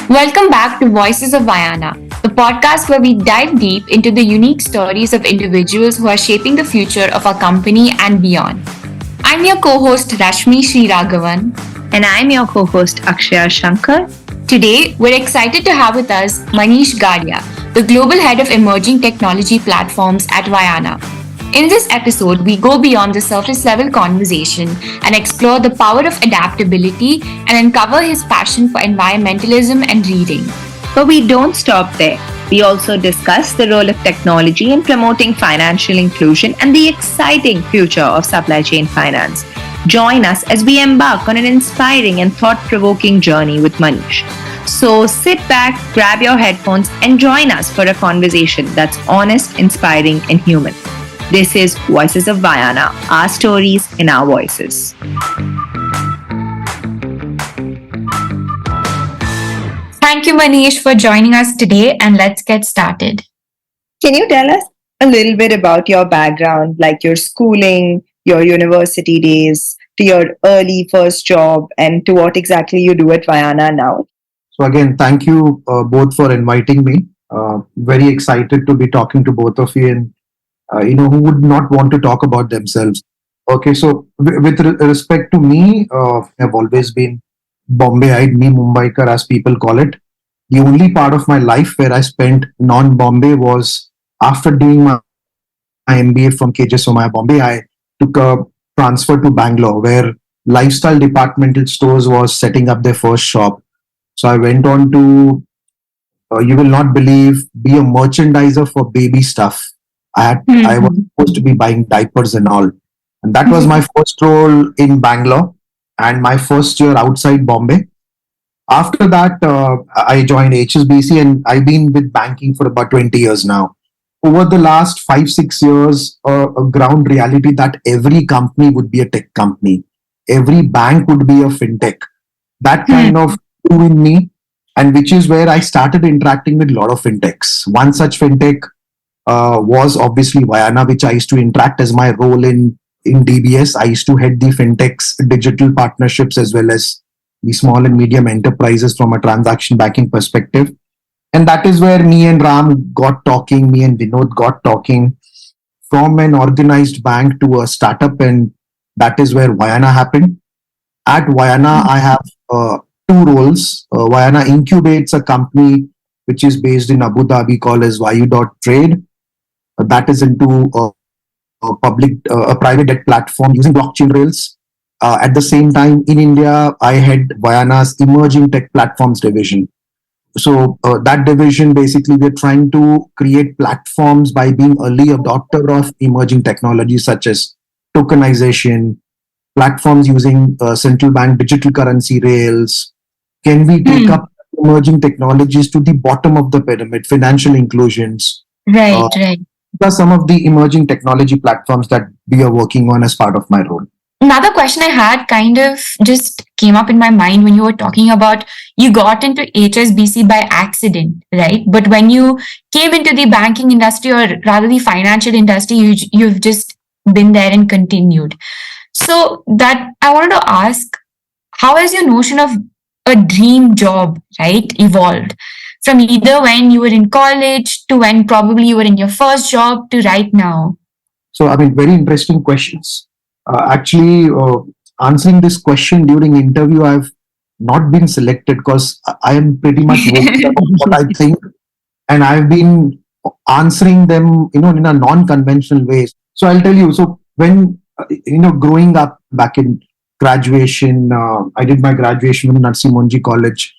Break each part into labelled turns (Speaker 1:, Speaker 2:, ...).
Speaker 1: Welcome back to Voices of Vayana, the podcast where we dive deep into the unique stories of individuals who are shaping the future of our company and beyond. I'm your co-host Rashmie Raghavan.
Speaker 2: And I'm your co host Akshaya Shankar.
Speaker 1: Today, we're excited to have with us Manish Gadia, the Global Head of Emerging Technology Platforms at Vayana. In this episode, we go beyond the surface level conversation and explore the power of adaptability and uncover his passion for environmentalism and reading.
Speaker 2: But we don't stop there. We also discuss the role of technology in promoting financial inclusion and the exciting future of supply chain finance. Join us as we embark on an inspiring and thought provoking journey with Manish. So sit back, grab your headphones, and join us for a conversation that's honest, inspiring, and human. This is Voices of Vayana, our stories in our voices.
Speaker 1: Thank you, Manish, for joining us today, and let's get started.
Speaker 2: Can you tell us a little bit about your background, like your schooling, your university days, to your early first job, and to what exactly you do at Vayana now?
Speaker 3: So again, thank you both for inviting me. Very excited to be talking to both of you, and who would not want to talk about themselves. Okay, so with respect to me, I've always been Bombayite, me Mumbaikar as people call it. The only part of my life where I spent non-Bombay was after doing my MBA from KJ Somaya Bombay. I took a transfer to Bangalore where lifestyle departmental stores was setting up their first shop. So I went on to, you will not believe, be a merchandiser for baby stuff. I was supposed to be buying diapers and all. And that was my first role in Bangalore and my first year outside Bombay. After that, I joined HSBC and I've been with banking for about 20 years now. Over the last 5, 6 years, a ground reality that every company would be a tech company. Every bank would be a fintech. That kind of grew in me, and which is where I started interacting with a lot of fintechs. One such fintech was obviously Vayana, which I used to interact as my role in DBS. I used to head the fintechs, digital partnerships, as well as the small and medium enterprises from a transaction banking perspective. And that is where me and Ram got talking, me and Vinod got talking from an organized bank to a startup. And that is where Vayana happened. At Vayana, I have two roles. Vayana incubates a company which is based in Abu Dhabi called as Vayu.trade. That is into a private debt platform using blockchain rails. At the same time, in India, I head Vayana's emerging tech platforms division. So that division, basically, we're trying to create platforms by being early adopter of emerging technologies such as tokenization, platforms using central bank digital currency rails. Can we take up emerging technologies to the bottom of the pyramid, financial inclusions?
Speaker 1: Right, right.
Speaker 3: These are some of the emerging technology platforms that we are working on as part of my role.
Speaker 1: Another question I had kind of just came up in my mind when you were talking about you got into HSBC by accident, right? But when you came into the banking industry or rather the financial industry, you've just been there and continued. So that I wanted to ask, how has your notion of a dream job, right, evolved from either when you were in college to when probably you were in your first job to right now?
Speaker 3: So, I mean, very interesting questions. Actually, answering this question during interview, I've not been selected because I am pretty much vocal about what I think, and I've been answering them, in a non-conventional way. So I'll tell you. So when growing up back in graduation, I did my graduation from Narsi Monji College.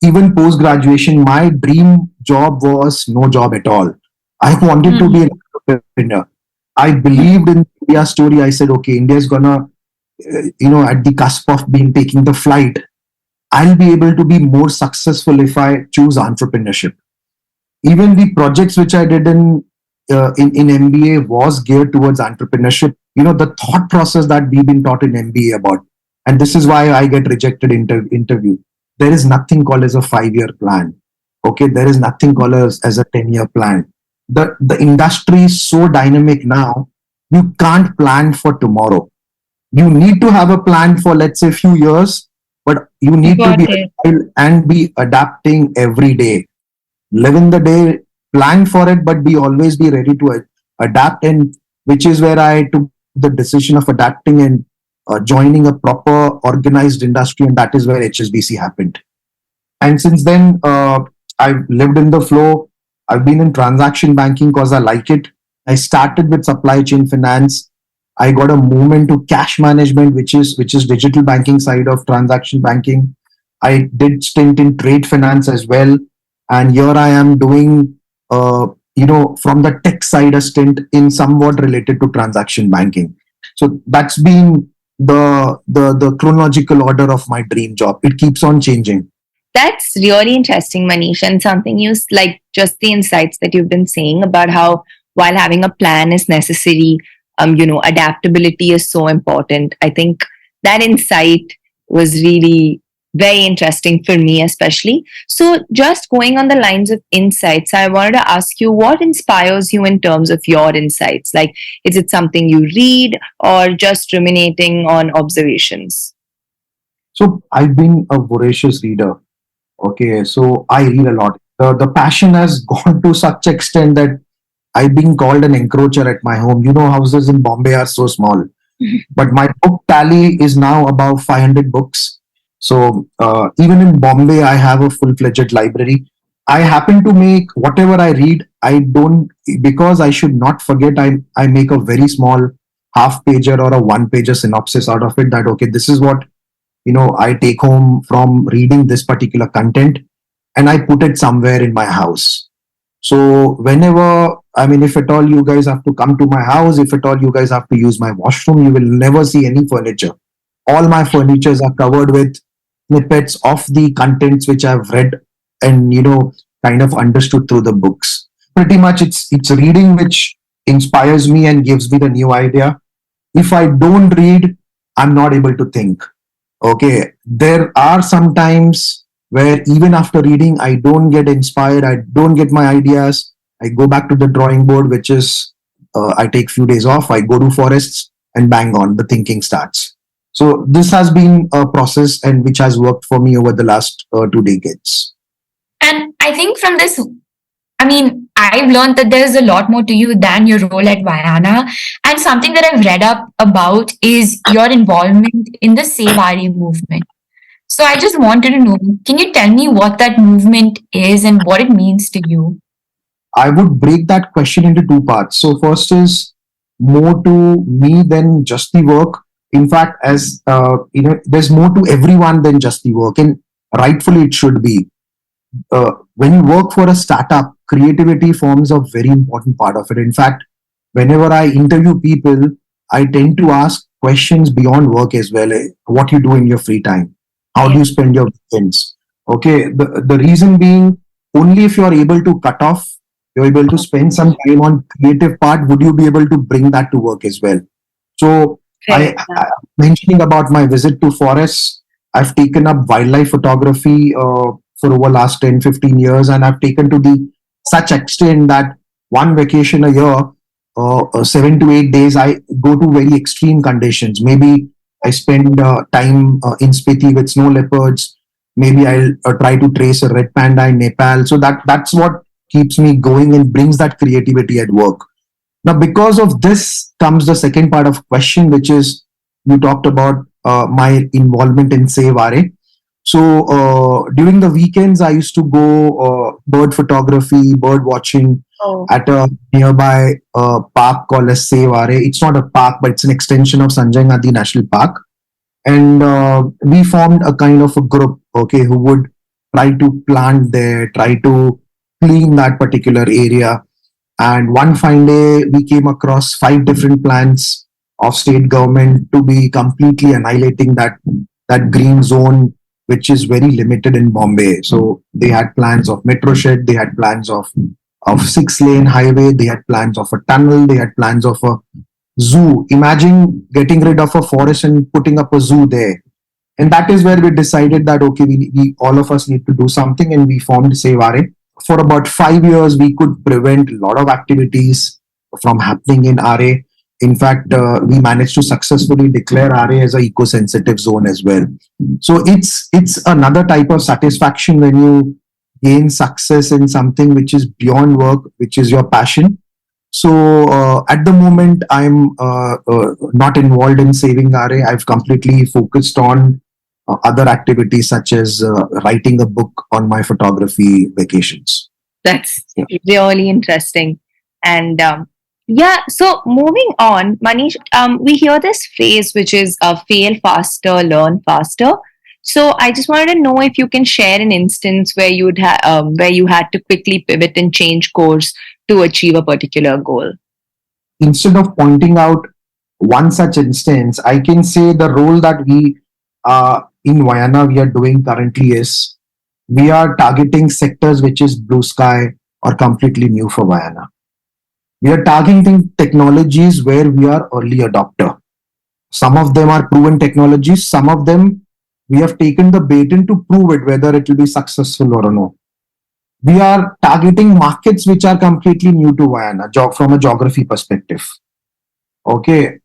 Speaker 3: Even post graduation, my dream job was no job at all. I wanted to be an entrepreneur. I believed in India's story. I said, okay, India's gonna, at the cusp of being taking the flight. I'll be able to be more successful if I choose entrepreneurship. Even the projects which I did in MBA was geared towards entrepreneurship. The thought process that we've been taught in MBA about, and this is why I get rejected interview. There is nothing called as a 5-year plan. Okay, there is nothing called as a 10-year plan. The industry is so dynamic now. You can't plan for tomorrow. You need to have a plan for, let's say, a few years, but you need to
Speaker 2: Got
Speaker 3: be
Speaker 2: it.
Speaker 3: agile and be adapting every day. Live in the day, plan for it, but be always be ready to adapt. And which is where I took the decision of adapting and joining a proper organized industry, and that is where HSBC happened. And since then, I've lived in the flow. I've been in transaction banking because I like it. I started with supply chain finance. I got a movement to cash management, which is digital banking side of transaction banking. I did stint in trade finance as well, and here I am doing, from the tech side, a stint in somewhat related to transaction banking. So that's been the chronological order of my dream job. It keeps on changing.
Speaker 2: That's really interesting, Manish, and something like just the insights that you've been saying about how while having a plan is necessary, adaptability is so important. I think that insight was really very interesting for me, especially. So, just going on the lines of insights, I wanted to ask you what inspires you in terms of your insights? Like, is it something you read or just ruminating on observations?
Speaker 3: So I've been a voracious reader. Okay, so I read a lot. The passion has gone to such extent that I've been called an encroacher at my home. Houses in Bombay are so small, but my book tally is now about 500 books. So even in Bombay, I have a full-fledged library. I happen to make whatever I read. I don't, because I should not forget. I make a very small half pager or a one pager synopsis out of it. That okay, this is what I take home from reading this particular content, and I put it somewhere in my house. So whenever, I mean, if at all you guys have to come to my house, if at all you guys have to use my washroom, you will never see any furniture. All my furnitures are covered with snippets of the contents which I've read and kind of understood through the books. Pretty much it's reading which inspires me and gives me the new idea. If I don't read, I'm not able to think. Okay, there are some times where even after reading, I don't get inspired, I don't get my ideas. I go back to the drawing board, which is I take few days off, I go to forests, and bang on, the thinking starts. So this has been a process and which has worked for me over the last 2 decades.
Speaker 1: And I think from this, I mean, I've learned that there's a lot more to you than your role at Vayana. And something that I've read up about is your involvement in the Save RE movement. So I just wanted to know, can you tell me what that movement is and what it means to you?
Speaker 3: I would break that question into two parts. So first is more to me than just the work. In fact, as there's more to everyone than just the work, and rightfully it should be. When you work for a startup, creativity forms a very important part of it. In fact, whenever I interview people, I tend to ask questions beyond work as well. What you do in your free time? How do
Speaker 2: Yeah.
Speaker 3: you spend your weekends? Okay, the reason being, only if you're able to cut off, you're able to spend some time on creative part, would you be able to bring that to work as well? So
Speaker 2: Correct.
Speaker 3: I mentioning about my visit to forests, I've taken up wildlife photography for over last 10, 15 years, and I've taken to the such extent that one vacation a year, 7 to 8 days, I go to very extreme conditions. Maybe I spend time in Spiti with snow leopards. Maybe I'll try to trace a red panda in Nepal. So that's what keeps me going and brings that creativity at work. Now, because of this comes the second part of question, which is you talked about my involvement in Save RA. So during the weekends, I used to go bird photography, bird watching
Speaker 2: Oh,
Speaker 3: at a nearby park called as Save RA. It's not a park, but it's an extension of Sanjay Gandhi National Park. And we formed a kind of a group, okay, who would try to plant there, try to clean that particular area. And one fine day, we came across 5 different plans of state government to be completely annihilating that green zone, which is very limited in Bombay. So they had plans of metro shed, they had plans of 6 lane highway, they had plans of a tunnel, they had plans of a zoo. Imagine getting rid of a forest and putting up a zoo there. And that is where we decided that okay, we all of us need to do something, and we formed Save RA. For about 5 years, we could prevent a lot of activities from happening in RA. In fact, we managed to successfully declare RA as a eco-sensitive zone as well. So it's another type of satisfaction when you gain success in something which is beyond work, which is your passion. So at the moment, I'm not involved in saving RA. I've completely focused on other activities such as writing a book on my photography vacations.
Speaker 2: That's
Speaker 3: Yeah.
Speaker 2: really interesting. And yeah, so moving on, Manish, we hear this phrase which is fail faster, learn faster. So I just wanted to know if you can share an instance where where you had to quickly pivot and change course to achieve a particular goal.
Speaker 3: Instead of pointing out one such instance, I can say the role that we in Vayana we are doing currently is we are targeting sectors which is blue sky or completely new for Vayana. We are targeting technologies where we are early adopter. Some of them are proven technologies. Some of them we have taken the bait in to prove it whether it will be successful or no. We are targeting markets which are completely new to Vayana from a geography perspective. Okay.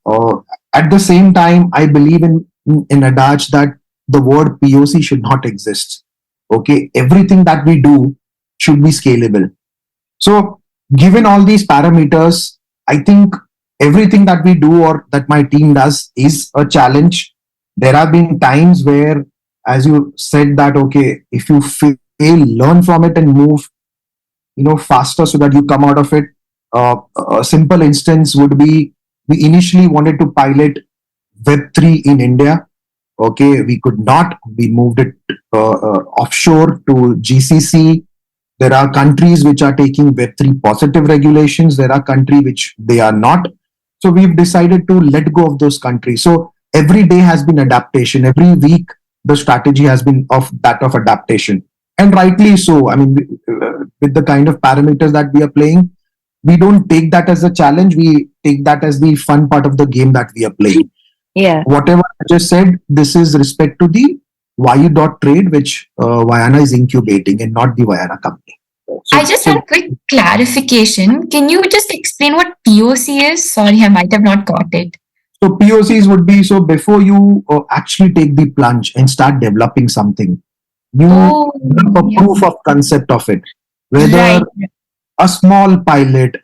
Speaker 3: At the same time, I believe in adage that the word POC should not exist. Okay. Everything that we do should be scalable. So, given all these parameters, I think everything that we do or that my team does is a challenge. There have been times where, as you said, that okay, if you fail, learn from it and move, faster so that you come out of it. A simple instance would be we initially wanted to pilot Web3 in India. Okay, we could not. We moved it offshore to GCC. There are countries which are taking Web3 positive regulations. There are countries which they are not. So we've decided to let go of those countries. So every day has been adaptation. Every week, the strategy has been of that of adaptation. And rightly so. I mean, with the kind of parameters that we are playing, we don't take that as a challenge. We take that as the fun part of the game that we are playing.
Speaker 2: Yeah.
Speaker 3: Whatever I just said, this is respect to the Trade, which Vayana is incubating and not the Vayana company.
Speaker 1: I
Speaker 3: So,
Speaker 1: just had a quick clarification. Can you just explain what POC is? Sorry, I might have not got it.
Speaker 3: so POCs would be so before you actually take the plunge and start developing something, you
Speaker 1: Oh,
Speaker 3: develop a
Speaker 1: yeah.
Speaker 3: proof of concept of it, whether
Speaker 1: Right.
Speaker 3: a small pilot,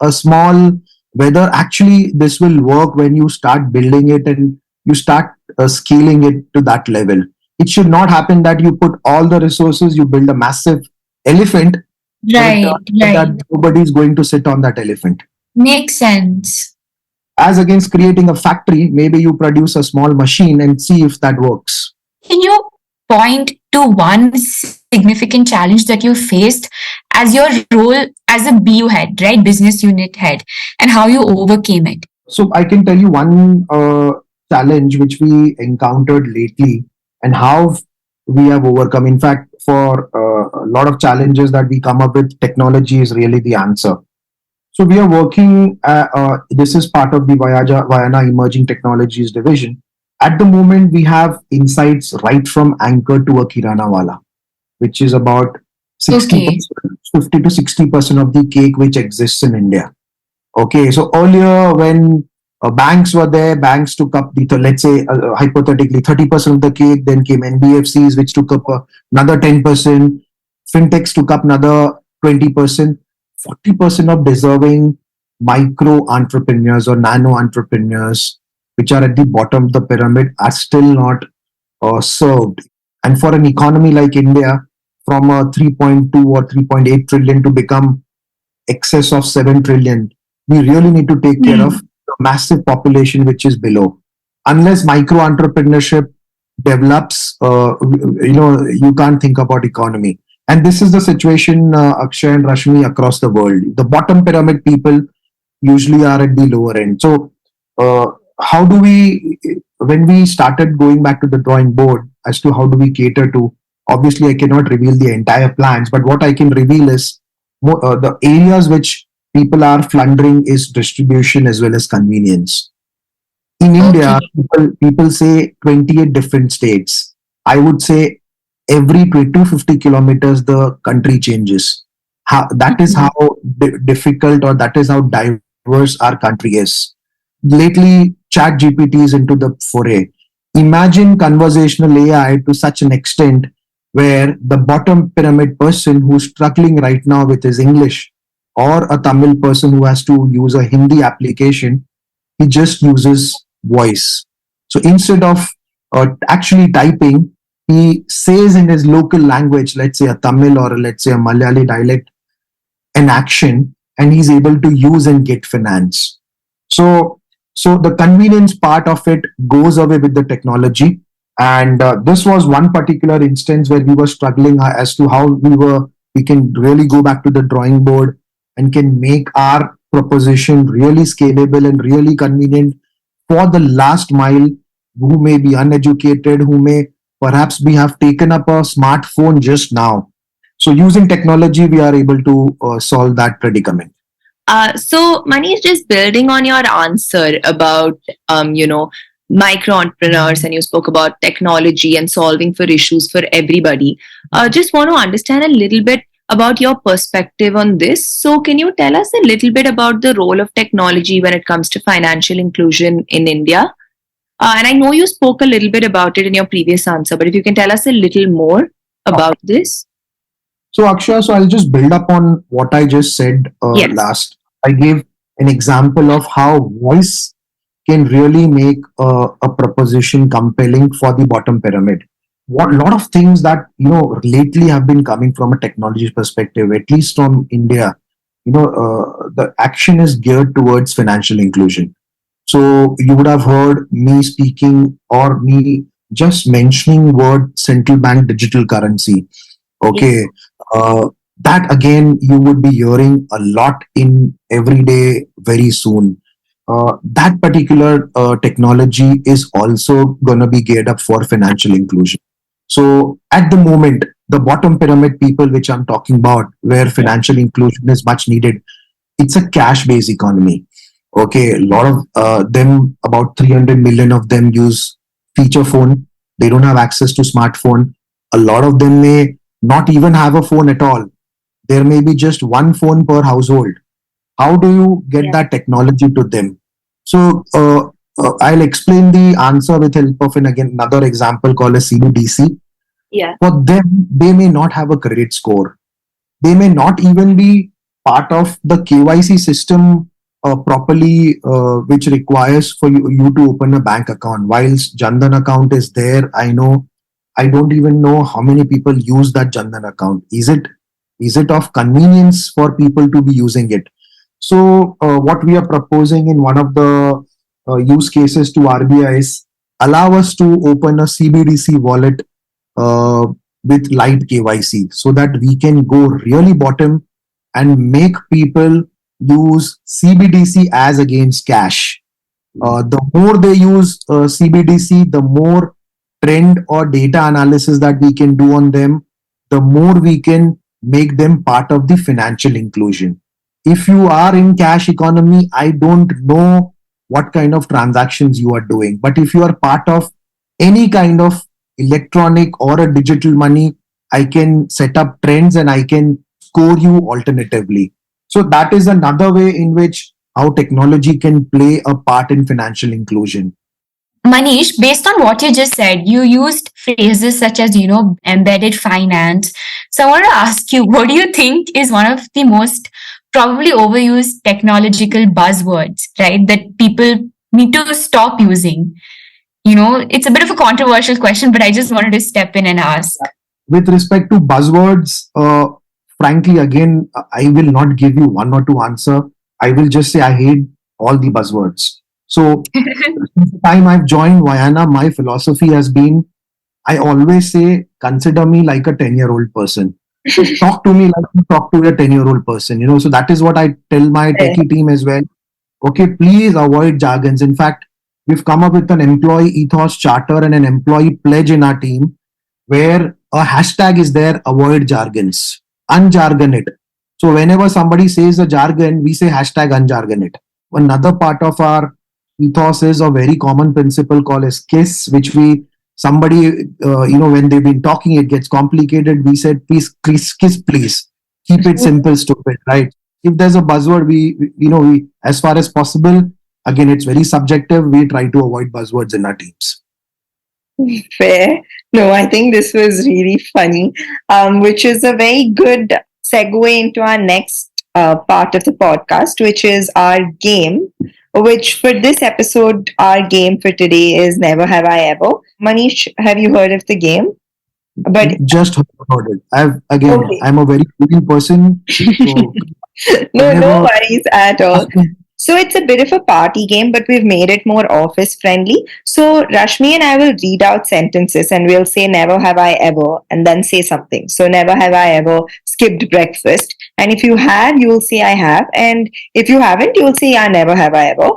Speaker 3: whether actually this will work when you start building it and you start scaling it to that level. It should not happen that you put all the resources, you build a massive elephant, but it
Speaker 1: Right.
Speaker 3: turns out
Speaker 1: Right.
Speaker 3: that nobody is going to sit on that elephant.
Speaker 1: Makes sense.
Speaker 3: As against creating a factory, maybe you produce a small machine and see if that works.
Speaker 1: Can you point to one significant challenge that you faced as your role as a BU head, right? Business unit head, and how you overcame it?
Speaker 3: So I can tell you one challenge which we encountered lately and how we have overcome. In fact, for a lot of challenges that we come up with, technology is really the answer. So we are working. This is part of the Vayana Emerging Technologies division. At the moment, we have insights right from anchor to a kirana wala, which is about
Speaker 1: Okay.
Speaker 3: 60%, 50 to 60% of the cake which exists in India. Okay, so earlier when banks were there, banks took up let's say hypothetically 30% of the cake, then came NBFCs which took up another 10%, fintechs took up another 20%, 40% of deserving micro entrepreneurs or nano entrepreneurs which are at the bottom of the pyramid are still not served. And for an economy like India, from a 3.2 or 3.8 trillion to become excess of 7 trillion, we really need to take care of
Speaker 1: Hmm.
Speaker 3: the massive population which is below. Unless micro entrepreneurship develops, you can't think about economy. And this is the situation, Akshaya and Rashmie, across the world. The bottom pyramid people usually are at the lower end. So, how do we, when we started going back to the drawing board as to how do we cater to, obviously, I cannot reveal the entire plans, but what I can reveal is the areas which people are plundering is distribution as well as convenience. In
Speaker 1: Okay.
Speaker 3: India, people say 28 different states. I would say every 250 kilometers, the country changes. That is how difficult or that is how diverse our country is. lately chat GPT is into the foray. Imagine conversational AI to such an extent where the bottom pyramid person who's struggling right now with his English, or a Tamil person who has to use a Hindi application, he just uses voice. So instead of actually typing, he says in his local language, let's say a Tamil or let's say a Malayali dialect, an action, and he's able to use and get finance. So, so the convenience part of it goes away with the technology. And this was one particular instance where we were struggling as to how we can really go back to the drawing board and can make our proposition really scalable and really convenient for the last mile, who may be uneducated, who may perhaps be have taken up a smartphone just now. So using technology, we are able to solve that predicament.
Speaker 2: So, Manish, just building on your answer about, micro entrepreneurs, and you spoke about technology and solving for issues for everybody. Just want to understand a little bit about your perspective on this. So, can you tell us a little bit about the role of technology when it comes to financial inclusion in India? And I know you spoke a little bit about it in your previous answer, but if you can tell us a little more about this.
Speaker 3: So, Akshay, so I'll just build up on what I just said
Speaker 2: Yes.
Speaker 3: last. I gave an example of how voice can really make a proposition compelling for the bottom pyramid. What lot of things that lately have been coming from a technology perspective, at least from India. The action is geared towards financial inclusion. So you would have heard me speaking or me just mentioning word central bank digital currency.
Speaker 2: Yes.
Speaker 3: Okay, that again you would be hearing a lot in every day very soon. That particular technology is also going to be geared up for financial inclusion. So at the moment, the bottom pyramid people, which I'm talking about, where financial inclusion is much needed, it's a cash-based economy. Okay, a lot of them, about 300 million of them use feature phone. They don't have access to smartphone. A lot of them may not even have a phone at all. There may be just one phone per household. How do you get that technology to them? So I'll explain the answer with help of again another example called a CBDC.
Speaker 2: Yeah.
Speaker 3: For them, they may not have a credit score. They may not even be part of the KYC system properly, which requires for you to open a bank account. Whilst Jandan account is there, I don't even know how many people use that Jandan account. Is it of convenience for people to be using it? So what we are proposing in one of the use cases to RBI is allow us to open a CBDC wallet uh, with light KYC so that we can go really bottom and make people use CBDC as against cash. The more they use CBDC, the more trend or data analysis that we can do on them, the more we can make them part of the financial inclusion. If you are in cash economy, I don't know what kind of transactions you are doing, but if you are part of any kind of electronic or a digital money, I can set up trends and I can score you alternatively. So that is another way in which how technology can play a part in financial inclusion.
Speaker 1: Manish, based on what you just said, you used phrases such as, embedded finance. So I want to ask you, what do you think is one of the most probably overused technological buzzwords, right? That people need to stop using. It's a bit of a controversial question, but I just wanted to step in and ask.
Speaker 3: With respect to buzzwords, frankly, again, I will not give you one or two answer. I will just say I hate all the buzzwords. So since the time I've joined Vayana, my philosophy has been I always say consider me like a 10-year-old person. So talk to me like you talk to a 10-year-old person. So that is what I tell my techie team as well. Okay, please avoid jargons. In fact, we've come up with an employee ethos charter and an employee pledge in our team where a hashtag is there, avoid jargons, unjargon it. So whenever somebody says a jargon, we say hashtag unjargon it. Another part of our ethos is a very common principle called as KISS, which we somebody when they've been talking, it gets complicated. We said please kiss, please keep it simple, stupid, right? If there's a buzzword, we as far as possible, again, it's very subjective. We try to avoid buzzwords in our teams.
Speaker 2: Fair. No, I think this was really funny, which is a very good segue into our next part of the podcast, which is our game. Which for this episode, our game for today is Never Have I Ever. Manish, have you heard of the game? But
Speaker 3: Just heard about it.
Speaker 2: okay.
Speaker 3: I'm a very curious person, so
Speaker 2: No, no
Speaker 3: whenever
Speaker 2: worries at all.
Speaker 3: ask me,
Speaker 2: So it's a bit of a party game, but we've made it more office friendly. So Rashmi and I will read out sentences and we'll say never have I ever and then say something. So never have I ever skipped breakfast. And if you have, you will say I have. And if you haven't, you will say yeah, never have I ever.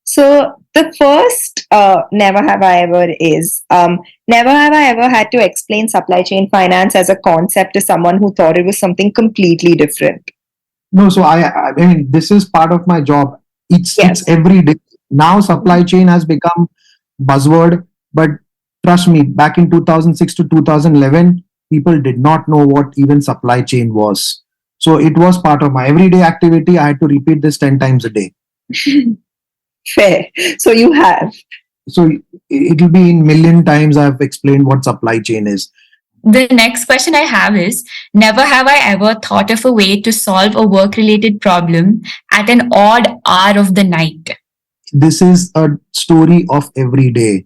Speaker 2: So the first never have I ever is never have I ever had to explain supply chain finance as a concept to someone who thought it was something completely different.
Speaker 3: no, so I mean, this is part of my job. It's
Speaker 2: Yes.
Speaker 3: every day. Now supply chain has become buzzword, but trust me, back in 2006 to 2011, people did not know what even supply chain was. So it was part of my everyday activity. I had to repeat this 10 times a day.
Speaker 2: Fair. So you have.
Speaker 3: So it'll be in million times I've explained what supply chain is.
Speaker 1: The next question I have is, never have I ever thought of a way to solve a work related problem at an odd hour of the night.
Speaker 3: This is a story of every day.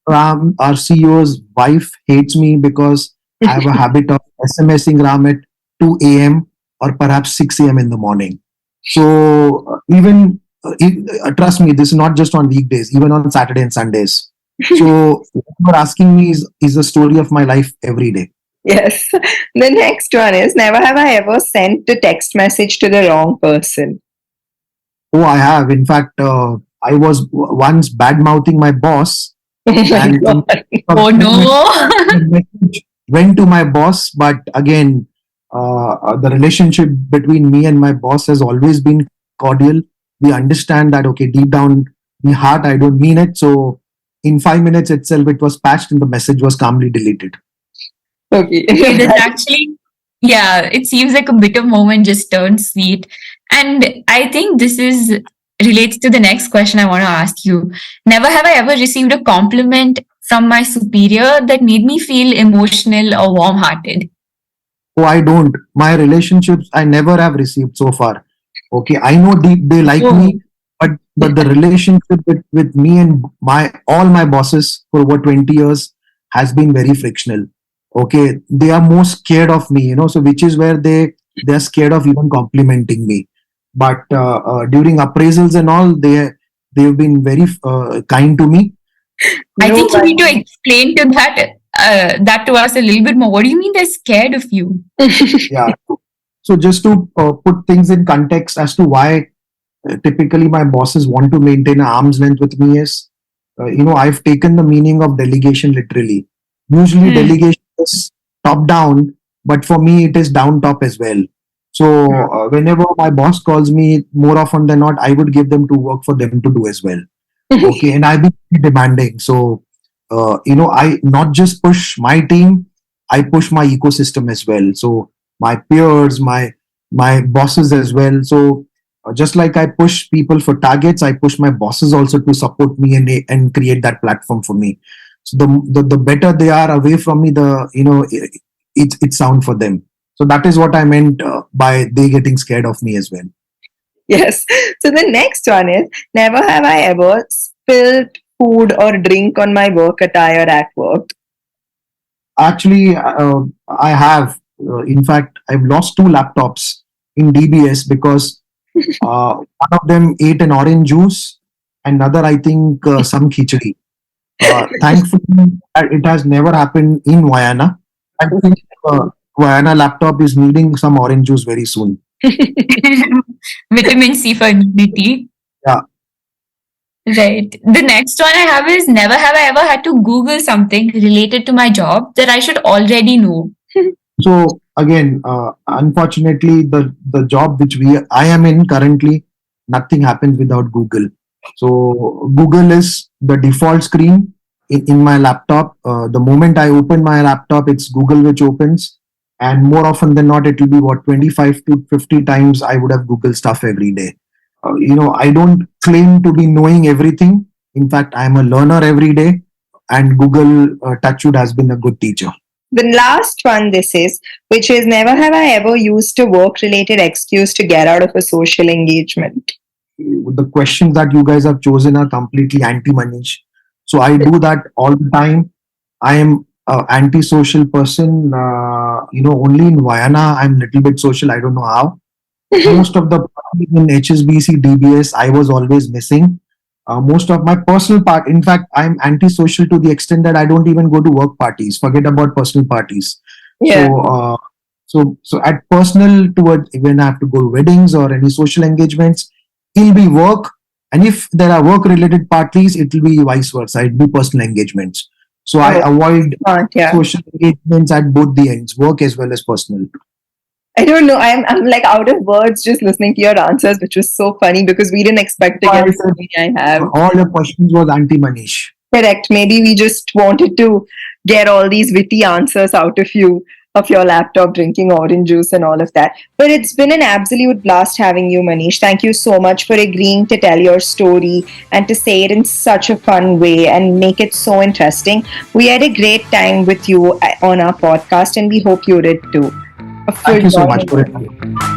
Speaker 3: Our CEO's wife hates me because I have a habit of SMSing Ram at 2 a.m. or perhaps 6 a.m. in the morning. So even trust me, this is not just on weekdays, even on Saturday and Sundays. So what you're asking me is the story of my life every day.
Speaker 2: Yes. The next one is never have I ever sent a text message to the wrong person.
Speaker 3: Oh, I have. In fact, I was once bad mouthing my boss,
Speaker 2: Oh my
Speaker 3: and in
Speaker 2: God.
Speaker 1: Oh no.
Speaker 3: the message went to my boss. But again, the relationship between me and my boss has always been cordial. We understand that, okay, deep down in heart, I don't mean it. So in 5 minutes itself, it was patched and the message was calmly deleted.
Speaker 2: Okay.
Speaker 1: Okay, that's actually, yeah, it seems like a bitter moment just turned sweet. And I think this is relates to the next question I want to ask you. Never have I ever received a compliment from my superior that made me feel emotional or warm hearted.
Speaker 3: Oh, I don't. My relationships, I never have received so far. Okay, I know deep they like
Speaker 1: Oh,
Speaker 3: me, but the relationship with me and my all my bosses for over 20 years has been very frictional. Okay, they are more scared of me, so which is where they are scared of even complimenting me. But during appraisals and all, they've been very kind to me.
Speaker 1: I
Speaker 2: No
Speaker 1: think you need to
Speaker 2: worries.
Speaker 1: explain to that to us a little bit more. What do you mean they're scared of you?
Speaker 3: Yeah. So just to put things in context as to why typically my bosses want to maintain an arm's length with me is, I've taken the meaning of delegation literally. Usually
Speaker 1: Hmm.
Speaker 3: delegation is top down, but for me it is down top as well. So whenever my boss calls me, more often than not, I would give them to work for them to do as well. Okay, and I've been demanding. So I not just push my team, I push my ecosystem as well. So my peers, my bosses as well. So just like I push people for targets, I push my bosses also to support me and create that platform for me. So the better they are away from me, the it's sound for them. So that is what I meant by they getting scared of me as well.
Speaker 2: Yes. So the next one is never have I ever spilled food or drink on my work attire at work.
Speaker 3: Actually, I have. In fact, I've lost two laptops in DBS because one of them ate an orange juice, another, I think, some khichdi. Thankfully, it has never happened in Vayana. I think Vayana laptop is needing some orange juice very soon.
Speaker 1: Vitamin C for immunity.
Speaker 3: Yeah.
Speaker 1: Right. The next one I have is, never have I ever had to Google something related to my job that I should already know.
Speaker 3: So again, unfortunately, the job which we I am in currently, nothing happens without Google. So Google is the default screen in my laptop. The moment I open my laptop, it's Google which opens, and more often than not, it will be what 25 to 50 times I would have Google stuff every day. I don't claim to be knowing everything. In fact, I'm a learner every day, and Google Touchwood has been a good teacher.
Speaker 2: The last one, this is, which is, never have I ever used a work related excuse to get out of a social engagement.
Speaker 3: The questions that you guys have chosen are completely anti-Manish. So I do that all the time. I am an anti-social person. Only in Vayana I'm a little bit social. I don't know how. Most of the parties in HSBC, DBS, I was always missing. Most of my personal part, in fact, I'm antisocial to the extent that I don't even go to work parties. Forget about personal parties.
Speaker 2: Yeah.
Speaker 3: So at personal toward when I have to go to weddings or any social engagements, it'll be work. And if there are work related parties, it will be vice versa. It'll be personal engagements. So I
Speaker 2: Oh,
Speaker 3: avoid
Speaker 2: smart, yeah.
Speaker 3: social engagements at both the ends, work as well as personal.
Speaker 2: I don't know. I'm like out of words just listening to your answers, which was so funny because we didn't expect to
Speaker 3: So
Speaker 2: get
Speaker 3: I
Speaker 2: so
Speaker 3: said
Speaker 2: many I have.
Speaker 3: all your questions was anti Manish.
Speaker 2: Correct. Maybe we just wanted to get all these witty answers out of you, of your laptop drinking orange juice and all of that. But it's been an absolute blast having you, Manish. Thank you so much for agreeing to tell your story and to say it in such a fun way and make it so interesting. We had a great time with you on our podcast, and we hope you did too. A full
Speaker 3: Thank you so much
Speaker 2: joy.
Speaker 3: for it.